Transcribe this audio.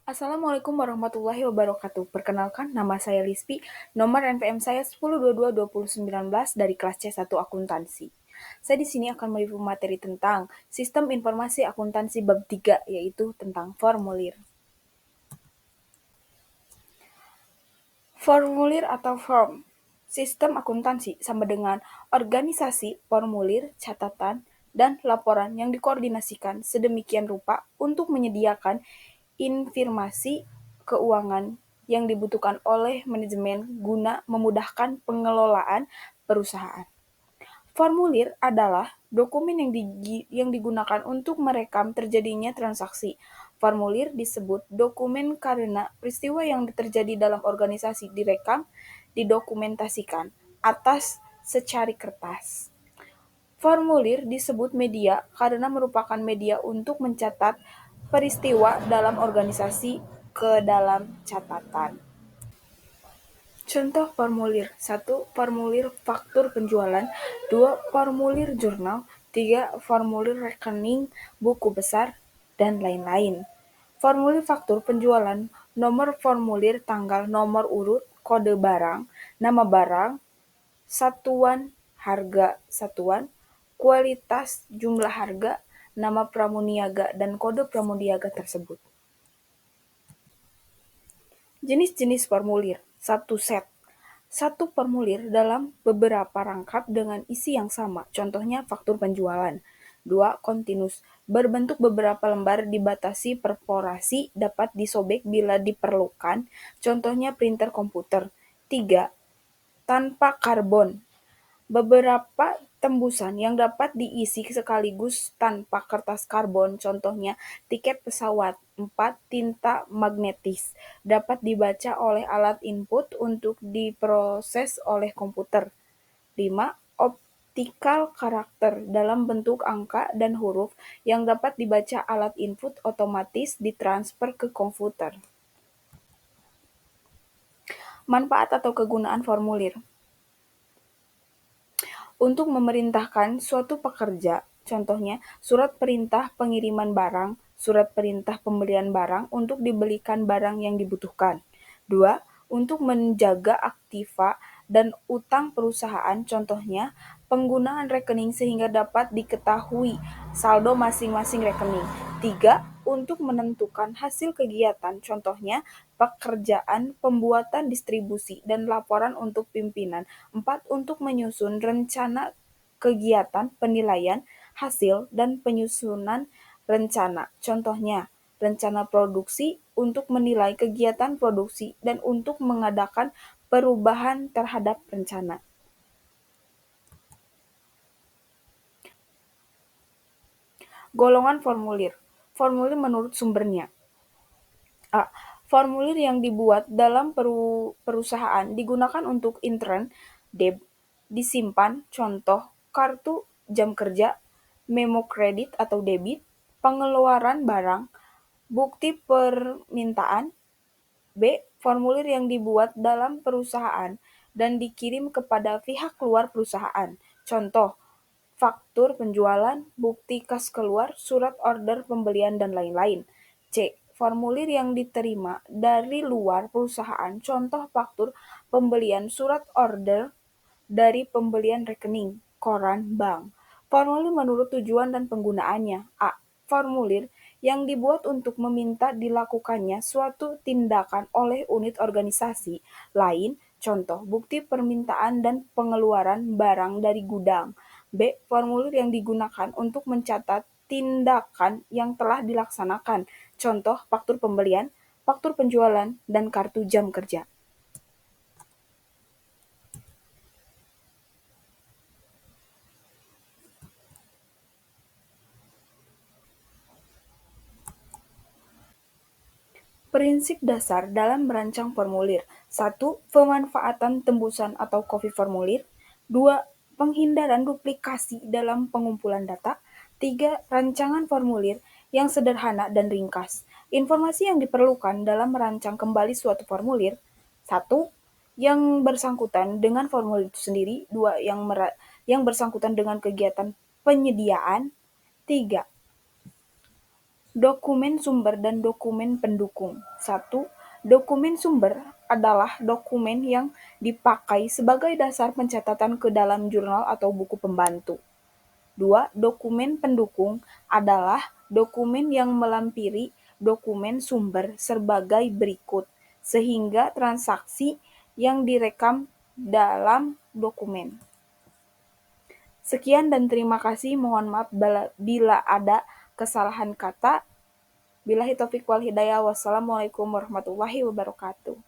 Assalamualaikum warahmatullahi wabarakatuh. Perkenalkan, nama saya Lispi, nomor NPM saya 1022-2019 dari kelas C1 Akuntansi. Saya di sini akan mereview materi tentang Sistem Informasi Akuntansi bab 3, yaitu tentang formulir. Formulir atau form. Sistem akuntansi sama dengan organisasi, formulir, catatan, dan laporan yang dikoordinasikan sedemikian rupa untuk menyediakan informasi keuangan yang dibutuhkan oleh manajemen guna memudahkan pengelolaan perusahaan. Formulir adalah dokumen yang digunakan untuk merekam terjadinya transaksi. Formulir disebut dokumen karena peristiwa yang terjadi dalam organisasi direkam, didokumentasikan atas secari kertas. Formulir disebut media karena merupakan media untuk mencatat peristiwa dalam organisasi ke dalam catatan. Contoh formulir: 1. Formulir faktur penjualan. 2. Formulir jurnal. 3. Formulir rekening buku besar, dan lain-lain. Formulir faktur penjualan: nomor formulir, tanggal, nomor urut, kode barang, nama barang, satuan harga satuan, kualitas, jumlah harga, nama pramuniaga, dan kode pramuniaga tersebut. Jenis-jenis formulir. 1. Set. Satu formulir dalam beberapa rangkap dengan isi yang sama, contohnya faktur penjualan. 2. Kontinus. Berbentuk beberapa lembar dibatasi perforasi, dapat disobek bila diperlukan, contohnya printer komputer. 3. Tanpa karbon. Beberapa tembusan yang dapat diisi sekaligus tanpa kertas karbon, contohnya tiket pesawat. 4. Tinta magnetis. Dapat dibaca oleh alat input untuk diproses oleh komputer. 5. Optical karakter dalam bentuk angka dan huruf yang dapat dibaca alat input otomatis ditransfer ke komputer. Manfaat atau kegunaan formulir. Untuk memerintahkan suatu pekerja, contohnya surat perintah pengiriman barang, surat perintah pembelian barang untuk dibelikan barang yang dibutuhkan. 2. Untuk menjaga aktiva dan utang perusahaan, contohnya penggunaan rekening sehingga dapat diketahui saldo masing-masing rekening. 3. Untuk menentukan hasil kegiatan, contohnya pekerjaan, pembuatan distribusi, dan laporan untuk pimpinan. 4. Untuk menyusun rencana kegiatan, penilaian hasil, dan penyusunan rencana. Contohnya, rencana produksi untuk menilai kegiatan produksi dan untuk mengadakan perubahan terhadap rencana. Golongan formulir. Formulir menurut sumbernya. A. Formulir yang dibuat dalam perusahaan digunakan untuk intern, disimpan, contoh kartu jam kerja, memo kredit atau debit, pengeluaran barang, bukti permintaan. B. Formulir yang dibuat dalam perusahaan dan dikirim kepada pihak luar perusahaan, contoh faktur penjualan, bukti kas keluar, surat order pembelian, dan lain-lain. C. Formulir yang diterima dari luar perusahaan, contoh faktur pembelian, surat order dari pembelian rekening, koran, bank. Formulir menurut tujuan dan penggunaannya. A. Formulir yang dibuat untuk meminta dilakukannya suatu tindakan oleh unit organisasi lain, contoh bukti permintaan dan pengeluaran barang dari gudang. B. Formulir yang digunakan untuk mencatat tindakan yang telah dilaksanakan, contoh faktur pembelian, faktur penjualan, dan kartu jam kerja. Prinsip dasar dalam merancang formulir. 1. Pemanfaatan tembusan atau copy formulir. 2. Penghindaran duplikasi dalam pengumpulan data. 3. Rancangan formulir yang sederhana dan ringkas. Informasi yang diperlukan dalam merancang kembali suatu formulir. 1. Yang bersangkutan dengan formulir itu sendiri. 2. Yang bersangkutan dengan kegiatan penyediaan. 3. Dokumen sumber dan dokumen pendukung. 1. Dokumen sumber adalah dokumen yang dipakai sebagai dasar pencatatan ke dalam jurnal atau buku pembantu. 2. Dokumen pendukung adalah dokumen yang melampiri dokumen sumber sebagai berikut, sehingga transaksi yang direkam dalam dokumen. Sekian dan terima kasih. Mohon maaf bila ada kesalahan kata. Billahi taufiq wal hidayah. Wassalamualaikum warahmatullahi wabarakatuh.